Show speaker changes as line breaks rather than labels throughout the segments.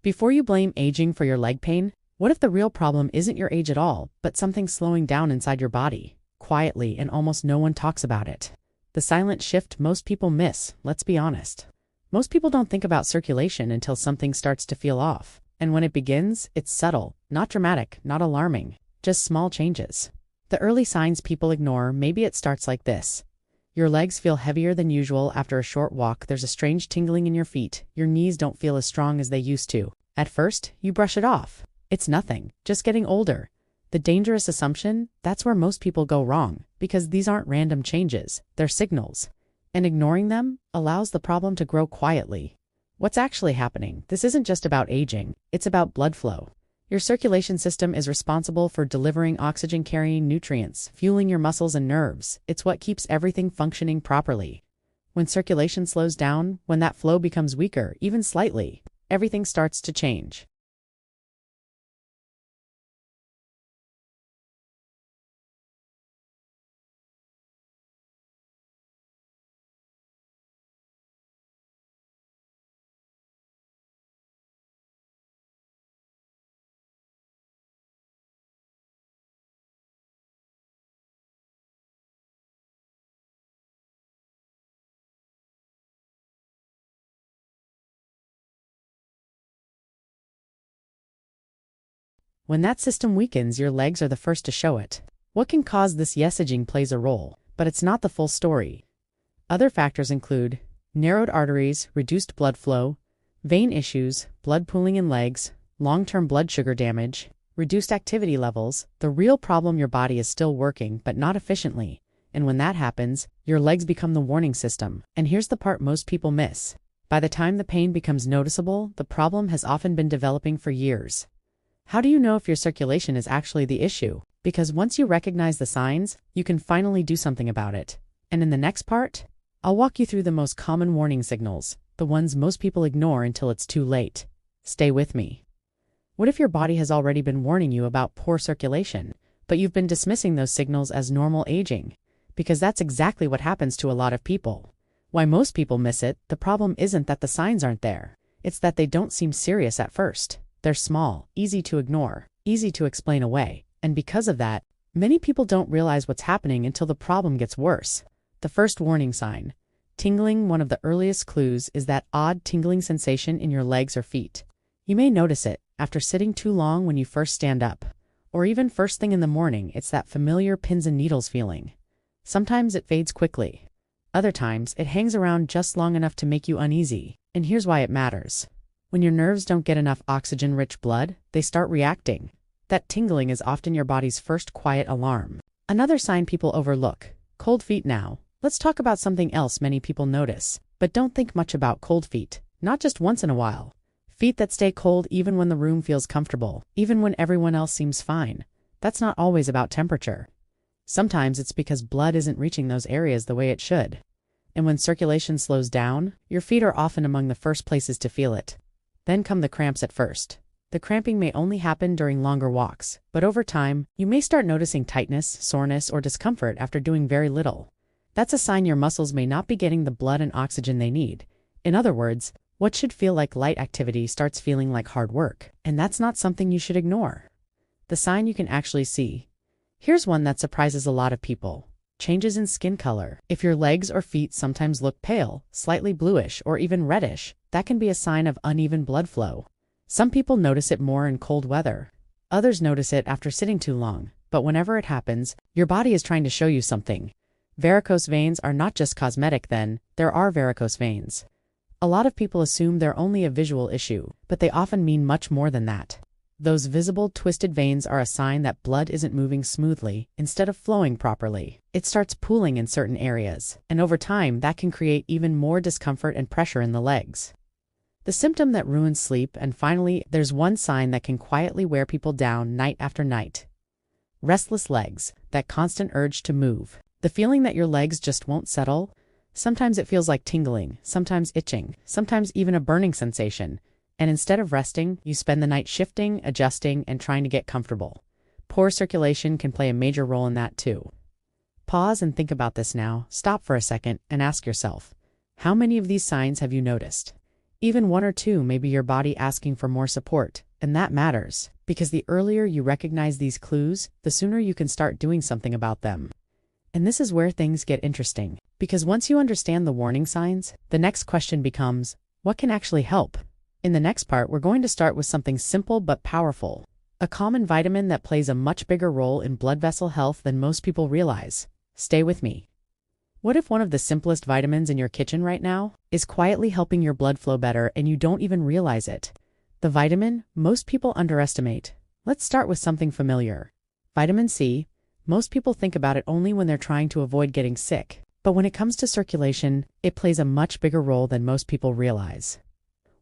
Before you blame aging for your leg pain, what if the real problem isn't your age at all, but something slowing down inside your body, quietly, and almost no one talks about it? The silent shift most people miss, let's be honest. Most people don't think about circulation until something starts to feel off. And when it begins, it's subtle, not dramatic, not alarming, just small changes. The early signs people ignore, maybe it starts like this. Your legs feel heavier than usual after a short walk. There's a strange tingling in your feet. Your knees don't feel as strong as they used to. At first, you brush it off. It's nothing, just getting older. The dangerous assumption, that's where most people go wrong, because these aren't random changes, they're signals. And ignoring them allows the problem to grow quietly. What's actually happening? This isn't just about aging, it's about blood flow. Your circulation system is responsible for delivering oxygen-carrying nutrients, fueling your muscles and nerves. It's what keeps everything functioning properly. When circulation slows down, when that flow becomes weaker, even slightly, everything starts to change. When that system weakens, your legs are the first to show it. What can cause this? Yes, aging plays a role, but it's not the full story. Other factors include narrowed arteries, reduced blood flow, vein issues, blood pooling in legs, long-term blood sugar damage, reduced activity levels. The real problem, your body is still working, but not efficiently. And when that happens, your legs become the warning system. And here's the part most people miss. By the time the pain becomes noticeable, the problem has often been developing for years. How do you know if your circulation is actually the issue? Because once you recognize the signs, you can finally do something about it. And in the next part, I'll walk you through the most common warning signals, the ones most people ignore until it's too late. Stay with me. What if your body has already been warning you about poor circulation, but you've been dismissing those signals as normal aging? Because that's exactly what happens to a lot of people. Why most people miss it, the problem isn't that the signs aren't there. It's that they don't seem serious at first. They're small, easy to ignore, easy to explain away, and because of that, many people don't realize what's happening until the problem gets worse. The first warning sign. Tingling. One of the earliest clues is that odd tingling sensation in your legs or feet. You may notice it after sitting too long when you first stand up, or even first thing in the morning. It's that familiar pins and needles feeling. Sometimes it fades quickly. Other times, it hangs around just long enough to make you uneasy, and here's why it matters. When your nerves don't get enough oxygen-rich blood, they start reacting. That tingling is often your body's first quiet alarm. Another sign people overlook. Cold feet. Now, let's talk about something else many people notice, but don't think much about. Cold feet. Not just once in a while. Feet that stay cold even when the room feels comfortable, even when everyone else seems fine. That's not always about temperature. Sometimes it's because blood isn't reaching those areas the way it should. And when circulation slows down, your feet are often among the first places to feel it. Then come the cramps at first. The cramping may only happen during longer walks, but over time, you may start noticing tightness, soreness, or discomfort after doing very little. That's a sign your muscles may not be getting the blood and oxygen they need. In other words, what should feel like light activity starts feeling like hard work, and that's not something you should ignore. The sign you can actually see. Here's one that surprises a lot of people. Changes in skin color. If your legs or feet sometimes look pale, slightly bluish, or even reddish, that can be a sign of uneven blood flow. Some people notice it more in cold weather. Others notice it after sitting too long, but whenever it happens, your body is trying to show you something. Varicose veins are not just cosmetic then, there are varicose veins. A lot of people assume they're only a visual issue, but they often mean much more than that. Those visible twisted veins are a sign that blood isn't moving smoothly instead of flowing properly. It starts pooling in certain areas, and over time that can create even more discomfort and pressure in the legs. The symptom that ruins sleep. And finally, there's one sign that can quietly wear people down night after night. Restless legs, that constant urge to move. The feeling that your legs just won't settle. Sometimes it feels like tingling, sometimes itching, sometimes even a burning sensation. And instead of resting, you spend the night shifting, adjusting, and trying to get comfortable. Poor circulation can play a major role in that too. Pause and think about this now. Stop for a second and ask yourself, how many of these signs have you noticed? Even one or two may be your body asking for more support, and that matters, because the earlier you recognize these clues, the sooner you can start doing something about them. And this is where things get interesting, because once you understand the warning signs, the next question becomes, what can actually help? In the next part, we're going to start with something simple but powerful, a common vitamin that plays a much bigger role in blood vessel health than most people realize. Stay with me. What if one of the simplest vitamins in your kitchen right now is quietly helping your blood flow better and you don't even realize it? The vitamin most people underestimate. Let's start with something familiar. Vitamin C. Most people think about it only when they're trying to avoid getting sick. But when it comes to circulation, it plays a much bigger role than most people realize.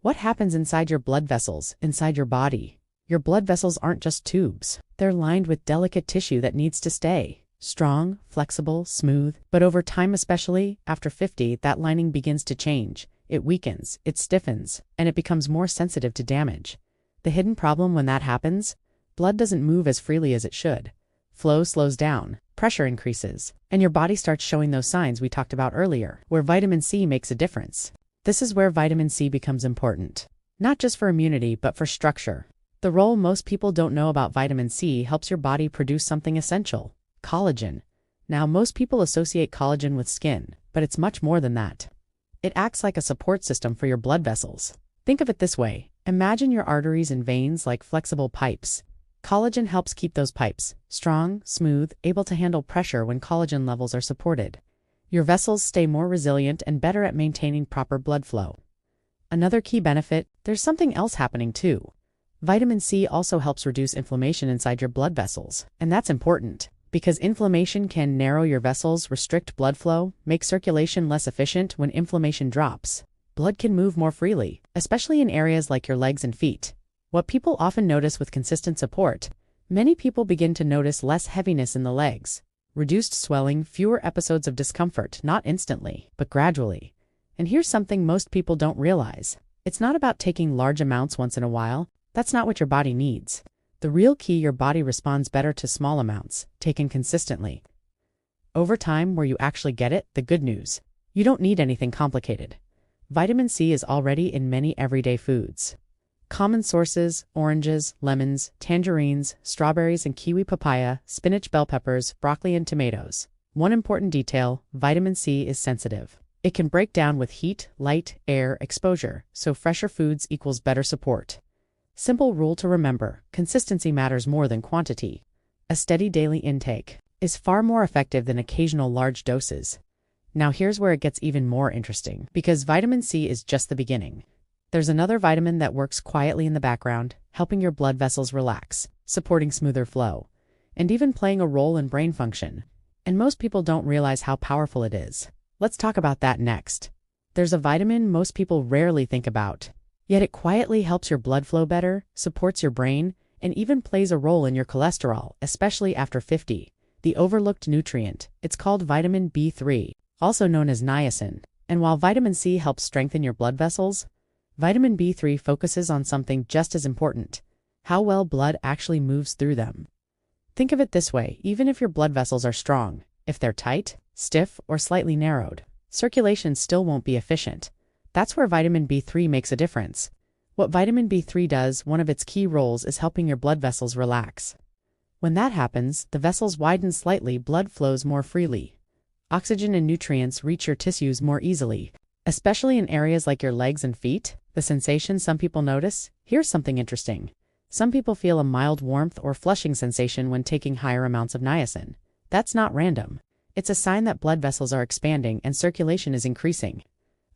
What happens inside your blood vessels, inside your body? Your blood vessels aren't just tubes. They're lined with delicate tissue that needs to stay strong, flexible, smooth. But over time, especially after 50, that lining begins to change. It weakens, it stiffens, and it becomes more sensitive to damage. The hidden problem when that happens? Blood doesn't move as freely as it should. Flow slows down, pressure increases, and your body starts showing those signs we talked about earlier, where vitamin C makes a difference. This is where vitamin C becomes important. Not just for immunity, but for structure. The role most people don't know about vitamin C helps your body produce something essential: collagen. Now, most people associate collagen with skin, but it's much more than that. It acts like a support system for your blood vessels. Think of it this way. Imagine your arteries and veins like flexible pipes. Collagen helps keep those pipes strong, smooth, able to handle pressure when collagen levels are supported. Your vessels stay more resilient and better at maintaining proper blood flow. Another key benefit, there's something else happening too. Vitamin C also helps reduce inflammation inside your blood vessels, and that's important, because inflammation can narrow your vessels, restrict blood flow, make circulation less efficient. When inflammation drops, blood can move more freely, especially in areas like your legs and feet. What people often notice with consistent support, many people begin to notice less heaviness in the legs, reduced swelling, fewer episodes of discomfort, not instantly, but gradually. And here's something most people don't realize. It's not about taking large amounts once in a while. That's not what your body needs. The real key, your body responds better to small amounts, taken consistently. Over time, where you actually get it, the good news. You don't need anything complicated. Vitamin C is already in many everyday foods. Common sources: oranges, lemons, tangerines, strawberries and kiwi, papaya, spinach, bell peppers, broccoli and tomatoes. One important detail: vitamin C is sensitive. It can break down with heat, light, air, exposure, so fresher foods equals better support. Simple rule to remember: consistency matters more than quantity. A steady daily intake is far more effective than occasional large doses. Now here's where it gets even more interesting, because vitamin C is just the beginning. There's another vitamin that works quietly in the background, helping your blood vessels relax, supporting smoother flow, and even playing a role in brain function. And most people don't realize how powerful it is. Let's talk about that next. There's a vitamin most people rarely think about, yet it quietly helps your blood flow better, supports your brain, and even plays a role in your cholesterol, especially after 50. The overlooked nutrient. It's called vitamin B3, also known as niacin. And while vitamin C helps strengthen your blood vessels, vitamin B3 focuses on something just as important: how well blood actually moves through them. Think of it this way: even if your blood vessels are strong, if they're tight, stiff, or slightly narrowed, circulation still won't be efficient. That's where vitamin B3 makes a difference. What vitamin B3 does, one of its key roles, is helping your blood vessels relax. When that happens, the vessels widen slightly, blood flows more freely. Oxygen and nutrients reach your tissues more easily, especially in areas like your legs and feet. The sensation some people notice? Here's something interesting. Some people feel a mild warmth or flushing sensation when taking higher amounts of niacin. That's not random. It's a sign that blood vessels are expanding and circulation is increasing.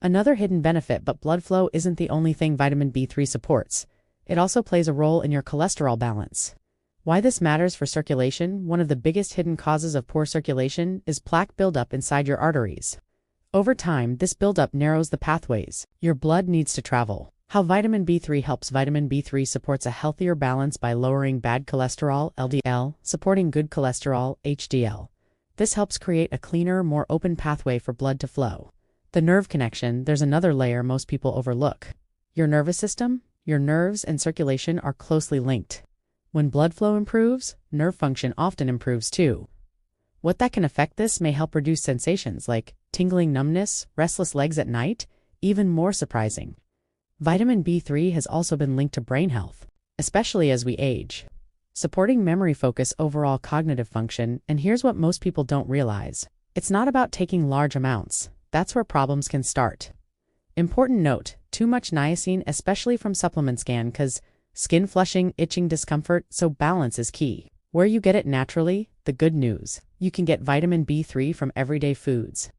Another hidden benefit, but blood flow isn't the only thing vitamin B3 supports. It also plays a role in your cholesterol balance. Why this matters for circulation? One of the biggest hidden causes of poor circulation is plaque buildup inside your arteries. Over time, this buildup narrows the pathways your blood needs to travel. How vitamin B3 helps: vitamin B3 supports a healthier balance by lowering bad cholesterol, LDL, supporting good cholesterol, HDL. This helps create a cleaner, more open pathway for blood to flow. The nerve connection. There's another layer most people overlook. Your nervous system, your nerves and circulation are closely linked. When blood flow improves, nerve function often improves too. What that can affect: this may help reduce sensations like tingling, numbness, restless legs at night. Even more surprising, Vitamin B3 has also been linked to brain health, especially as we age, supporting memory, focus, overall cognitive function. And here's what most people don't realize. It's not about taking large amounts. That's where problems can start. Important note, too much niacin, especially from supplements, can cause skin flushing, itching, discomfort, so balance is key. Where you get it naturally, the good news. You can get vitamin B3 from everyday foods.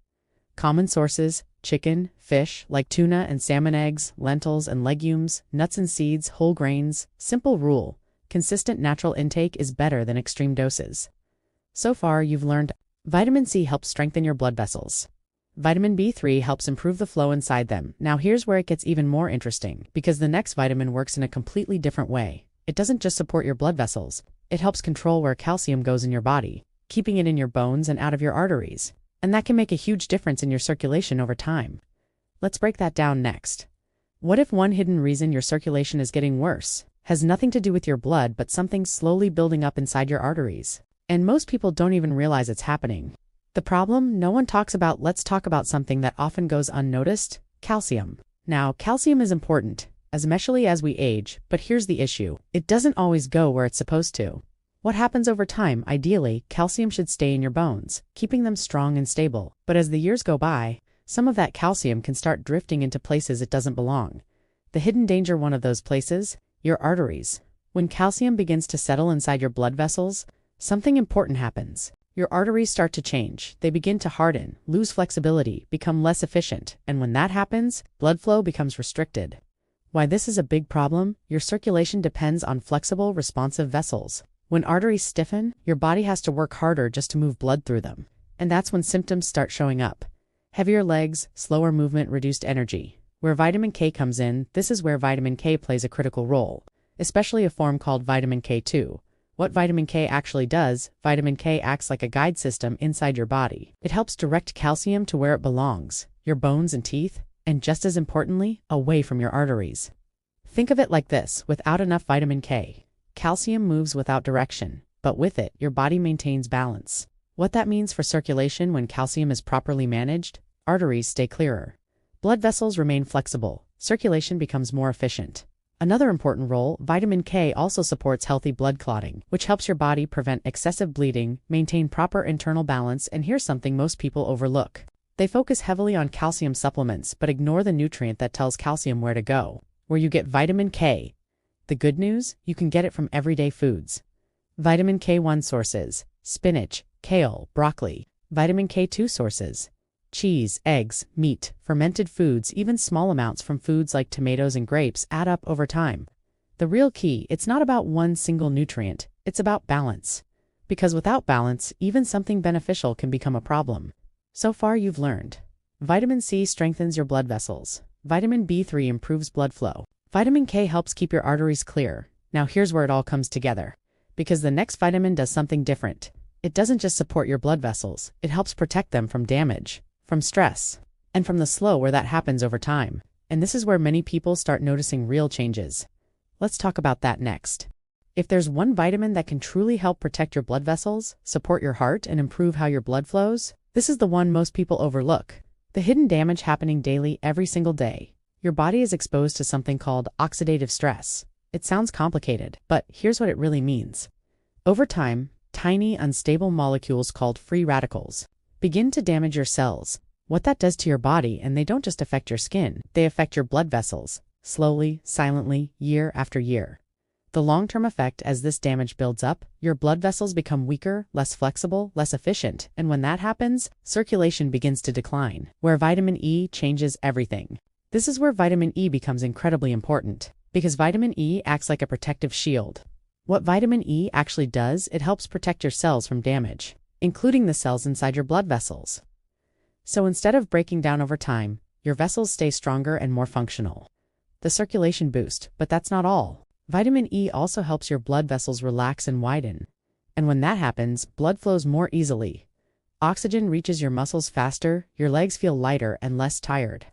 Common sources: chicken, fish like tuna and salmon, eggs, lentils and legumes, nuts and seeds, whole grains. Simple rule: consistent natural intake is better than extreme doses. So far, you've learned vitamin C helps strengthen your blood vessels. Vitamin B3 helps improve the flow inside them. Now here's where it gets even more interesting, because the next vitamin works in a completely different way. It doesn't just support your blood vessels, it helps control where calcium goes in your body, keeping it in your bones and out of your arteries. And that can make a huge difference in your circulation over time. Let's break that down next. What if one hidden reason your circulation is getting worse has nothing to do with your blood but something slowly building up inside your arteries? And most people don't even realize it's happening. The problem no one talks about. Let's talk about something that often goes unnoticed: calcium. Now, calcium is important, especially as we age, but here's the issue. It doesn't always go where it's supposed to. What happens over time? Ideally, calcium should stay in your bones, keeping them strong and stable. But as the years go by, some of that calcium can start drifting into places it doesn't belong. The hidden danger: one of those places, your arteries. When calcium begins to settle inside your blood vessels, something important happens. Your arteries start to change. They begin to harden, lose flexibility, become less efficient. And when that happens, blood flow becomes restricted. Why this is a big problem? Your circulation depends on flexible, responsive vessels. When arteries stiffen, your body has to work harder just to move blood through them. And that's when symptoms start showing up. Heavier legs, slower movement, reduced energy. Where vitamin K comes in, this is where vitamin K plays a critical role, especially a form called vitamin K2. What vitamin K actually does: vitamin K acts like a guide system inside your body. It helps direct calcium to where it belongs, your bones and teeth, and just as importantly, away from your arteries. Think of it like this: without enough vitamin K, calcium moves without direction, but with it, your body maintains balance. What that means for circulation: when calcium is properly managed, arteries stay clearer, blood vessels remain flexible, circulation becomes more efficient. Another important role: vitamin K also supports healthy blood clotting, which helps your body prevent excessive bleeding, maintain proper internal balance. And here's something most people overlook. They focus heavily on calcium supplements, but ignore the nutrient that tells calcium where to go. Where you get vitamin K. The good news: you can get it from everyday foods. Vitamin K1 sources: spinach, kale, broccoli. Vitamin K2 sources: cheese, eggs, meat, fermented foods. Even small amounts from foods like tomatoes and grapes add up over time. The real key: it's not about one single nutrient, it's about balance. Because without balance, even something beneficial can become a problem. So far you've learned. Vitamin C strengthens your blood vessels. Vitamin B3 improves blood flow. Vitamin K helps keep your arteries clear. Now here's where it all comes together. Because the next vitamin does something different. It doesn't just support your blood vessels, it helps protect them from damage, from stress, and from the slow where that happens over time. And this is where many people start noticing real changes. Let's talk about that next. If there's one vitamin that can truly help protect your blood vessels, support your heart, and improve how your blood flows, this is the one most people overlook. The hidden damage happening daily, every single day. Your body is exposed to something called oxidative stress. It sounds complicated, but here's what it really means. Over time, tiny, unstable molecules called free radicals begin to damage your cells. What that does to your body: and they don't just affect your skin, they affect your blood vessels, slowly, silently, year after year. The long-term effect: as this damage builds up, your blood vessels become weaker, less flexible, less efficient, and when that happens, circulation begins to decline. Where vitamin E changes everything. This is where vitamin E becomes incredibly important, because vitamin E acts like a protective shield. What vitamin E actually does: it helps protect your cells from damage, including the cells inside your blood vessels. So instead of breaking down over time, your vessels stay stronger and more functional. The circulation boost, but that's not all. Vitamin E also helps your blood vessels relax and widen. And when that happens, blood flows more easily. Oxygen reaches your muscles faster, your legs feel lighter and less tired.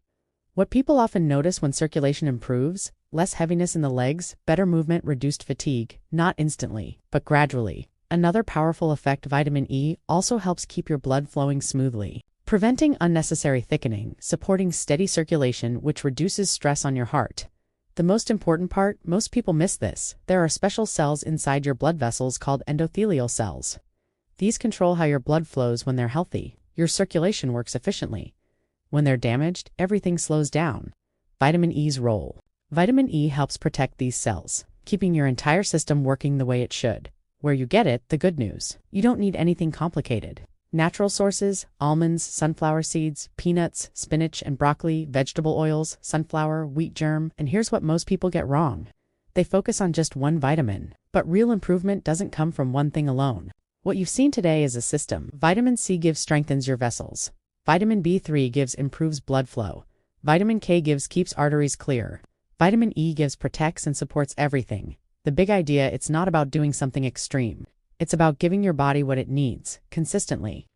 What people often notice when circulation improves: less heaviness in the legs, better movement, reduced fatigue, not instantly, but gradually. Another powerful effect: vitamin E also helps keep your blood flowing smoothly, preventing unnecessary thickening, supporting steady circulation, which reduces stress on your heart. The most important part, most people miss this. There are special cells inside your blood vessels called endothelial cells. These control how your blood flows. When they're healthy, your circulation works efficiently. When they're damaged, everything slows down. Vitamin E's role. Vitamin E helps protect these cells, keeping your entire system working the way it should. Where you get it, the good news. You don't need anything complicated. Natural sources: almonds, sunflower seeds, peanuts, spinach and broccoli, vegetable oils, sunflower, wheat germ. And here's what most people get wrong. They focus on just one vitamin. But real improvement doesn't come from one thing alone. What you've seen today is a system. Vitamin C gives strengthens your vessels. Vitamin B3 gives improves blood flow. Vitamin K gives keeps arteries clear. Vitamin E gives protects and supports everything. The big idea, it's not about doing something extreme. It's about giving your body what it needs, consistently.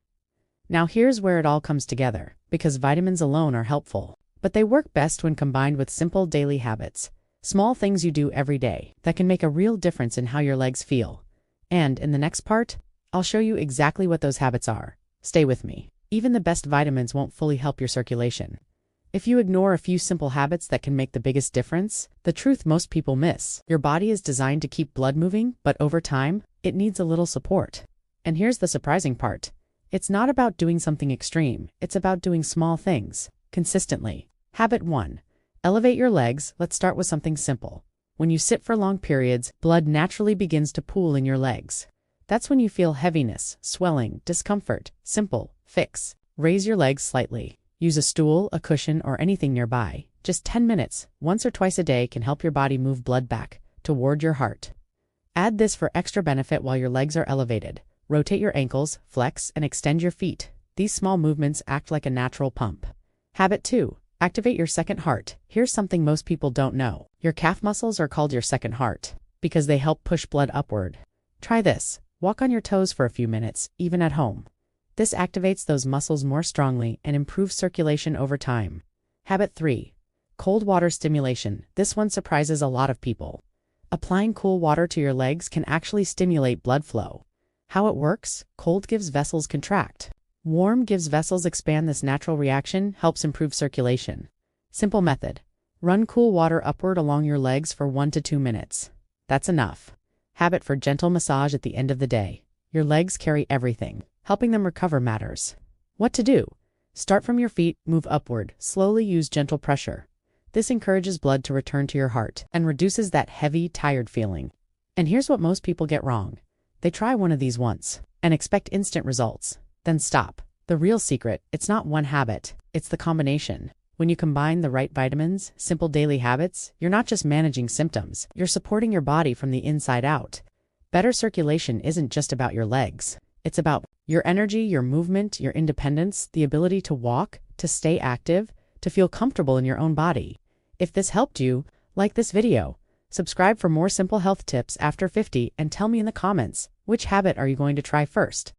Now here's where it all comes together, because vitamins alone are helpful, but they work best when combined with simple daily habits. Small things you do every day that can make a real difference in how your legs feel. And in the next part, I'll show you exactly what those habits are. Stay with me. Even the best vitamins won't fully help your circulation if you ignore a few simple habits that can make the biggest difference. The truth most people miss: your body is designed to keep blood moving, but over time, it needs a little support. And here's the surprising part. It's not about doing something extreme. It's about doing small things, consistently. Habit 1. Elevate your legs. Let's start with something simple. When you sit for long periods, blood naturally begins to pool in your legs. That's when you feel heaviness, swelling, discomfort. Simple fix. Raise your legs slightly. Use a stool, a cushion, or anything nearby. Just 10 minutes, once or twice a day, can help your body move blood back toward your heart. Add this for extra benefit while your legs are elevated. Rotate your ankles, flex, and extend your feet. These small movements act like a natural pump. Habit 2. Activate your second heart. Here's something most people don't know. Your calf muscles are called your second heart because they help push blood upward. Try this. Walk on your toes for a few minutes, even at home. This activates those muscles more strongly and improves circulation over time. Habit 3. Cold water stimulation. This one surprises a lot of people. Applying cool water to your legs can actually stimulate blood flow. How it works? Cold gives vessels contract. Warm gives vessels expand. This natural reaction helps improve circulation. Simple method. Run cool water upward along your legs for 1 to 2 minutes. That's enough. Habit for gentle massage at the end of the day. Your legs carry everything. Helping them recover matters. What to do? Start from your feet, move upward, slowly use gentle pressure. This encourages blood to return to your heart and reduces that heavy, tired feeling. And here's what most people get wrong. They try one of these once and expect instant results, then stop. The real secret, it's not one habit, it's the combination. When you combine the right vitamins, simple daily habits, you're not just managing symptoms, you're supporting your body from the inside out. Better circulation isn't just about your legs. It's about your energy, your movement, your independence, the ability to walk, to stay active, to feel comfortable in your own body. If this helped you, like this video. Subscribe for more simple health tips after 50 and tell me in the comments, which habit are you going to try first?